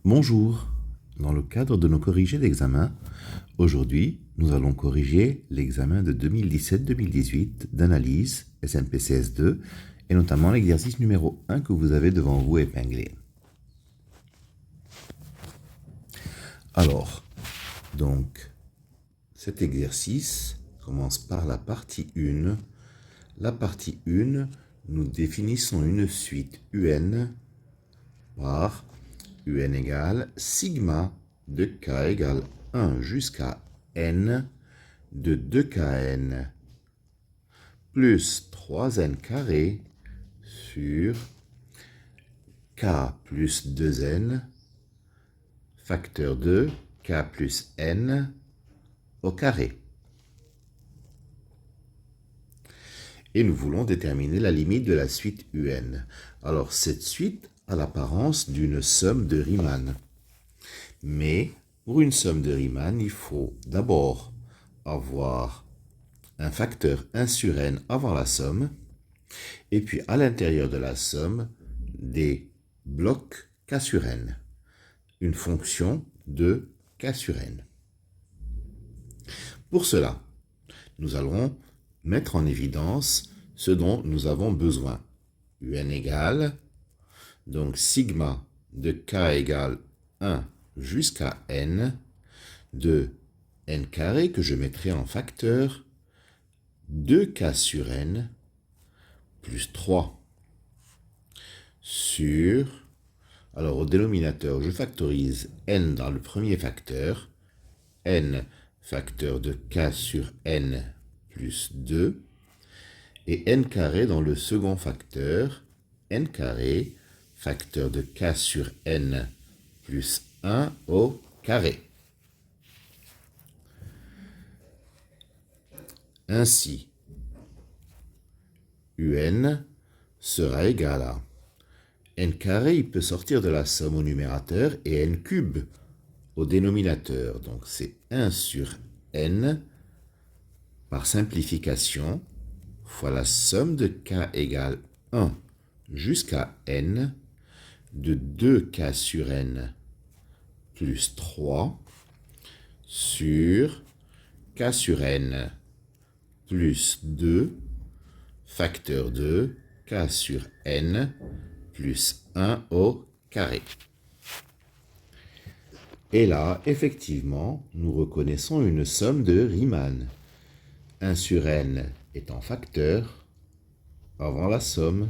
Bonjour, dans le cadre de nos corrigés d'examen, aujourd'hui nous allons corriger l'examen de 2017-2018 d'analyse SNPCS2 et notamment l'exercice numéro 1 que vous avez devant vous épinglé. Alors, donc, cet exercice commence par la partie 1. La partie 1, nous définissons une suite UN par UN égale sigma de k égale 1 jusqu'à n de 2kn plus 3n carré sur k plus 2n facteur de k plus n au carré. Et nous voulons déterminer la limite de la suite UN. Alors cette suite a l'apparence d'une somme de Riemann. Mais pour une somme de Riemann, il faut d'abord avoir un facteur 1 sur n avant la somme, et puis à l'intérieur de la somme, des blocs k sur n, une fonction de k sur n. Pour cela, nous allons mettre en évidence ce dont nous avons besoin. UN égale, donc sigma de k égale 1 jusqu'à n de n carré que je mettrai en facteur 2k sur n plus 3 sur, alors au dénominateur je factorise n dans le premier facteur, n facteur de k sur n plus 2 et n carré dans le second facteur, n carré facteur de k sur n plus 1 au carré. Ainsi, UN sera égal à n carré, il peut sortir de la somme au numérateur, et n cube au dénominateur. Donc c'est 1 sur n par simplification fois la somme de k égale 1 jusqu'à n de 2k sur n plus 3 sur k sur n plus 2 facteur de k sur n plus 1 au carré. Et là, effectivement, nous reconnaissons une somme de Riemann. 1 sur n étant facteur avant la somme,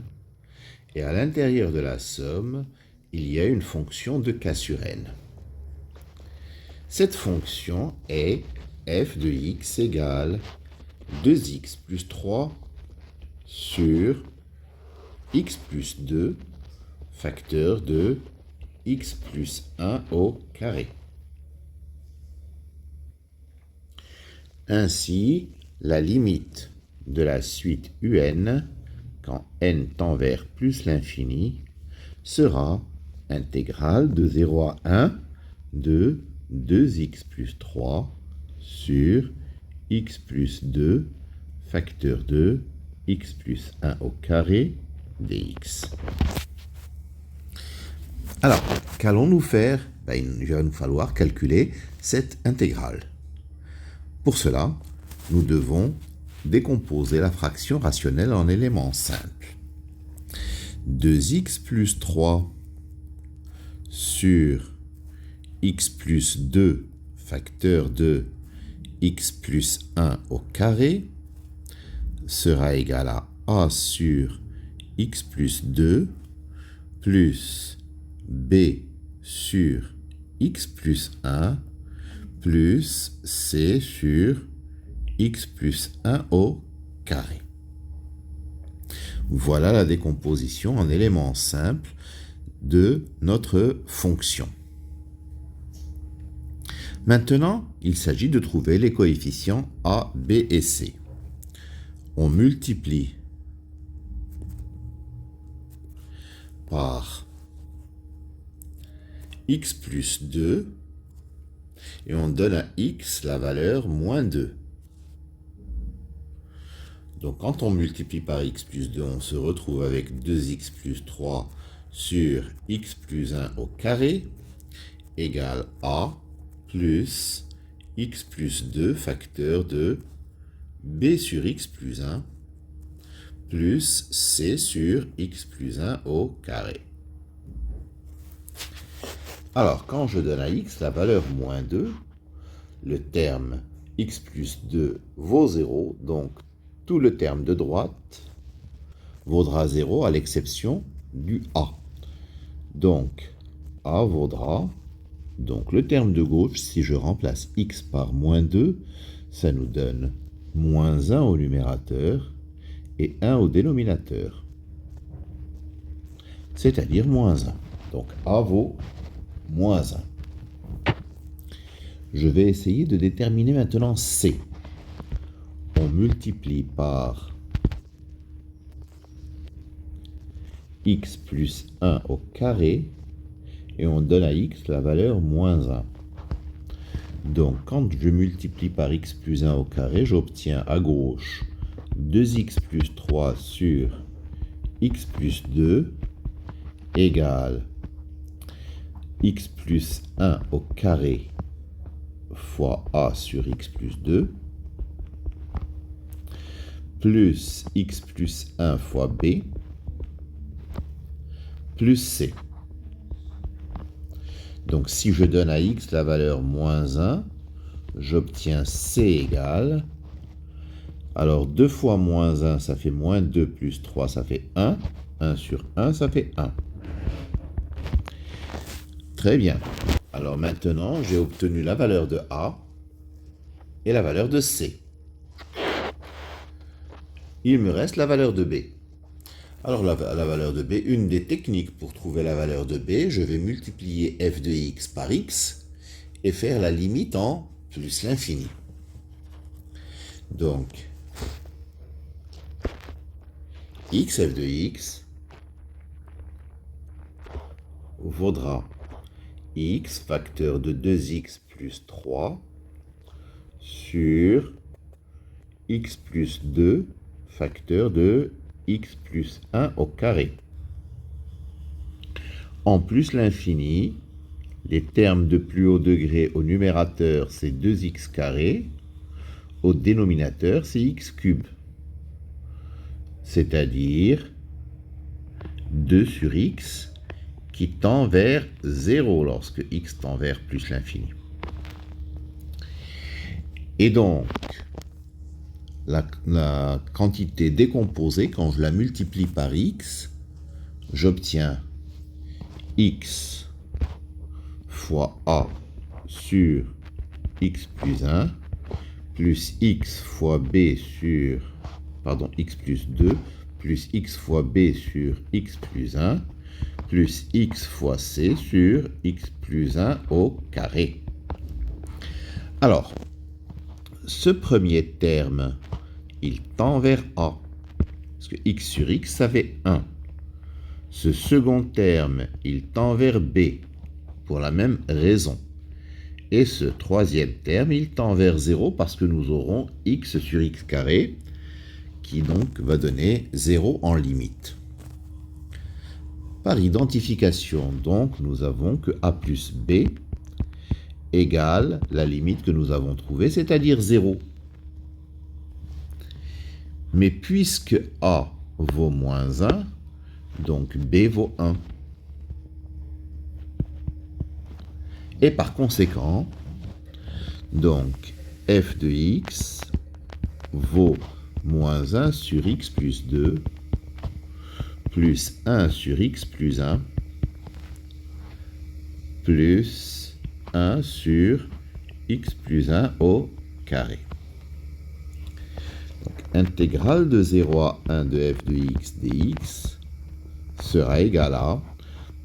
et à l'intérieur de la somme, il y a une fonction de k sur n. Cette fonction est f de x égale 2x plus 3 sur x plus 2 facteur de x plus 1 au carré. Ainsi, la limite de la suite UN, quand n tend vers plus l'infini, sera intégrale de 0 à 1 de 2x plus 3 sur x plus 2 facteur de x plus 1 au carré dx. Alors, qu'allons-nous faire? Il va nous falloir calculer cette intégrale. Pour cela, nous devons décomposer la fraction rationnelle en éléments simples. 2x plus 3 sur x plus 2 facteur de x plus 1 au carré sera égal à a sur x plus 2 plus b sur x plus 1 plus c sur x plus 1 au carré. Voilà la décomposition en éléments simples de notre fonction. Maintenant, il s'agit de trouver les coefficients a, b et c. On multiplie par x plus 2 et on donne à x la valeur moins 2. Donc quand on multiplie par x plus 2, on se retrouve avec 2x plus 3 sur x plus 1 au carré. égale A plus x plus 2 facteur de b sur x plus 1 plus c sur x plus 1 au carré. Alors, quand je donne à x la valeur moins 2, le terme x plus 2 vaut 0, donc tout le terme de droite vaudra 0 à l'exception du a. Donc, a vaudra, donc le terme de gauche, si je remplace x par moins 2, ça nous donne moins 1 au numérateur et 1 au dénominateur, c'est-à-dire moins 1. Donc a vaut moins 1. Je vais essayer de déterminer maintenant c. On multiplie par x plus 1 au carré et on donne à x la valeur moins 1. Donc quand je multiplie par x plus 1 au carré, j'obtiens à gauche 2x plus 3 sur x plus 2 égale x plus 1 au carré fois a sur x plus 2 plus x plus 1 fois b plus c. Donc si je donne à x la valeur moins 1, j'obtiens c égale, alors 2 fois moins 1, ça fait moins 2 plus 3, ça fait 1. 1 sur 1, ça fait 1. Très bien. Alors maintenant, j'ai obtenu la valeur de a et la valeur de c. Il me reste la valeur de b. Alors la valeur de b, une des techniques pour trouver la valeur de b, je vais multiplier f de x par x et faire la limite en plus l'infini. Donc, x f de x vaudra x facteur de 2x plus 3 sur x plus 2 facteur de x plus 1 au carré. En plus l'infini, les termes de plus haut degré au numérateur, c'est 2x carré. Au dénominateur, c'est x cube. C'est-à-dire 2 sur x qui tend vers 0 lorsque x tend vers plus l'infini. Et donc, la quantité décomposée, quand je la multiplie par x, j'obtiens x fois a sur x plus 1 plus x fois b sur, x plus 2 plus x fois b sur x plus 1 plus x fois c sur x plus 1 au carré. Alors, ce premier terme, il tend vers a, parce que x sur x, ça fait 1. Ce second terme, il tend vers b, pour la même raison. Et ce troisième terme, il tend vers 0, parce que nous aurons x sur x carré, qui donc va donner 0 en limite. Par identification, donc, nous avons que a plus b égale la limite que nous avons trouvée, c'est-à-dire 0. Mais puisque a vaut moins 1, donc b vaut 1. Et par conséquent, donc f de x vaut moins 1 sur x plus 2 plus 1 sur x plus 1 plus 1 sur x plus 1 au carré. Donc, intégrale de 0 à 1 de f de x dx sera égale à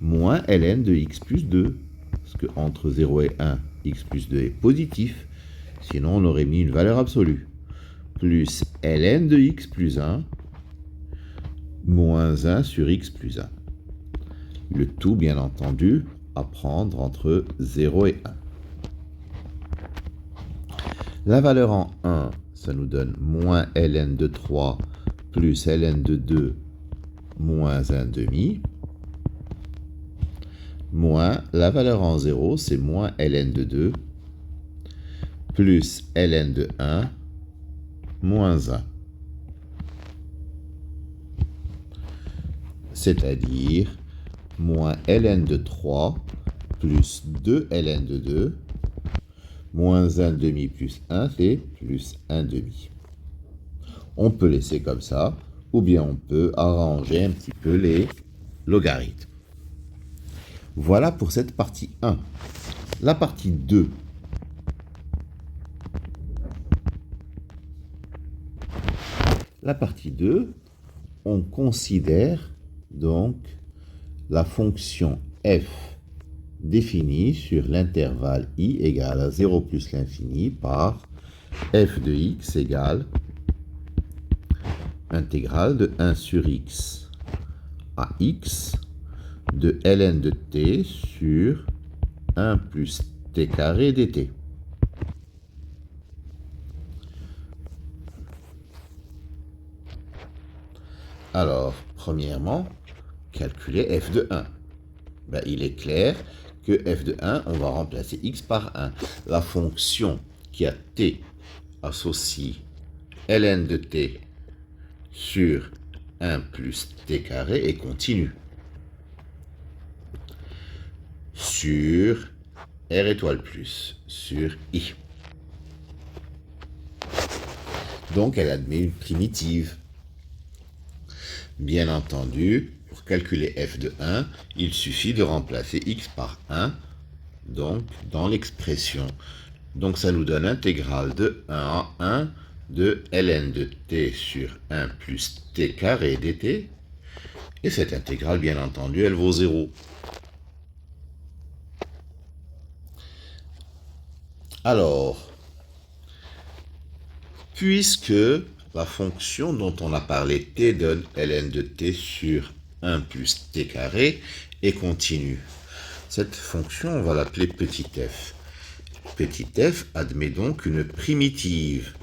moins ln de x plus 2. Parce que entre 0 et 1, x plus 2 est positif. Sinon, on aurait mis une valeur absolue. Plus ln de x plus 1 moins 1 sur x plus 1. Le tout, bien entendu, à prendre entre 0 et 1. La valeur en 1, ça nous donne moins ln de 3 plus ln de 2 moins 1 demi. moins la valeur en 0, c'est moins ln de 2, plus ln de 1, moins 1. C'est-à-dire moins ln de 3 plus 2 ln de 2, moins 1 demi plus 1 fait plus 1 demi. On peut laisser comme ça, ou bien on peut arranger un petit peu les logarithmes. Voilà pour cette partie 1. La partie 2. La partie 2, on considère donc la fonction f définie sur l'intervalle i égale à 0 plus l'infini par f de x égale intégrale de 1 sur x à x de ln de t sur 1 plus t carré dt. Alors, premièrement, calculer f de 1. Il est clair que f de 1, on va remplacer x par 1. La fonction qui a t associe ln de t sur 1 plus t carré est continue sur r étoile plus sur i. Donc elle admet une primitive. Bien entendu, pour calculer f de 1, il suffit de remplacer x par 1 donc dans l'expression. Donc ça nous donne intégrale de 1 à 1 de ln de t sur 1 plus t carré dt. Et cette intégrale, bien entendu, elle vaut 0. Alors, puisque la fonction dont on a parlé t donne ln de t sur 1 plus t carré est continue, cette fonction, on va l'appeler petit f. Petit f admet donc une primitive.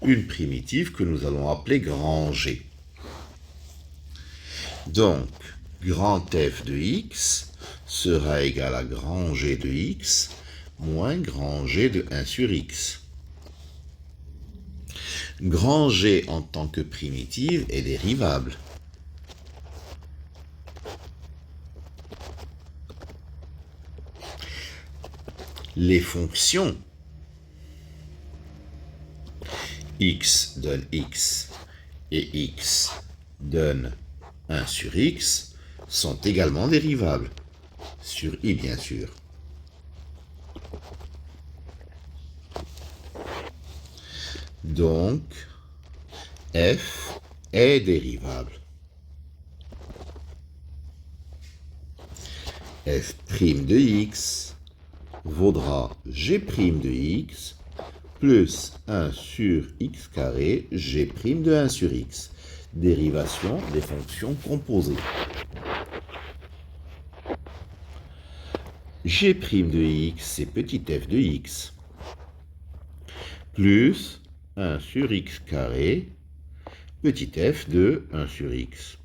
Une primitive que nous allons appeler grand G. Donc, grand f de x sera égal à grand G de x moins grand G de 1 sur x. Grand G en tant que primitive est dérivable. Les fonctions x donne x et x donne 1 sur x sont également dérivables, sur i bien sûr. Donc, f est dérivable. f' de x vaudra g' de x plus 1 sur x carré g' de 1 sur x. Dérivation des fonctions composées. G' de x, c'est petit f de x, plus 1 sur x carré, petit f de 1 sur x.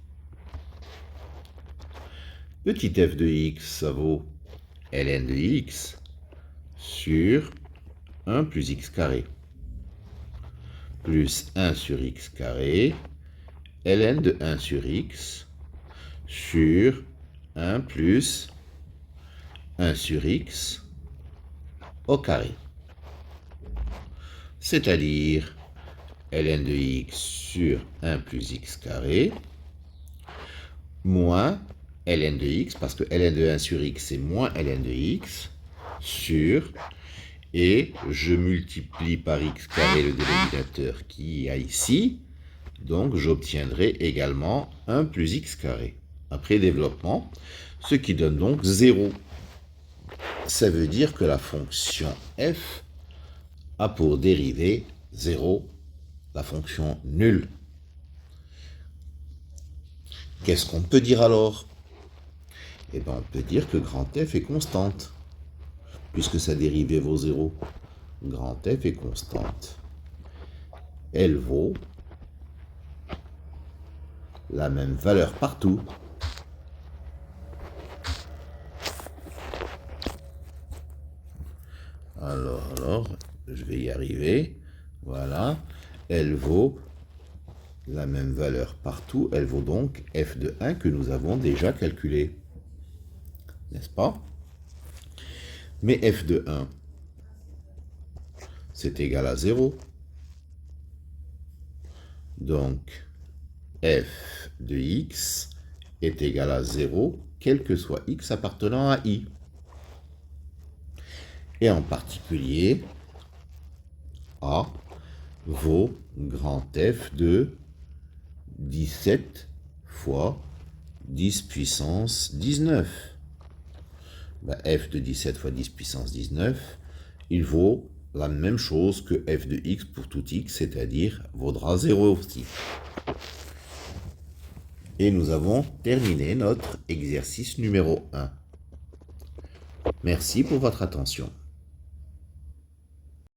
Petit f de x, ça vaut ln de x sur 1 plus x carré, plus 1 sur x carré, ln de 1 sur x sur 1 plus 1 sur x au carré. C'est-à-dire ln de x sur 1 plus x carré moins ln de x, parce que ln de 1 sur x c'est moins ln de x, sur, et je multiplie par x carré le dénominateur qui y a ici, donc j'obtiendrai également 1 plus x carré, après développement, ce qui donne donc 0. Ça veut dire que la fonction f a pour dérivée 0, la fonction nulle. Qu'est-ce qu'on peut dire alors? Eh bien, on peut dire que grand f est constante, puisque sa dérivée vaut 0. Grand f est constante. Elle vaut la même valeur partout. Alors, je vais y arriver. Voilà. Elle vaut la même valeur partout. Elle vaut donc f de 1 que nous avons déjà calculé. N'est-ce pas? Mais f de 1, c'est égal à 0. Donc, f de x est égal à 0, quel que soit x appartenant à i. Et en particulier, a vaut grand F de 17 fois 10 puissance 19. F de 17 fois 10 puissance 19, il vaut la même chose que f de x pour tout x, c'est-à-dire vaudra 0 aussi. Et nous avons terminé notre exercice numéro 1. Merci pour votre attention.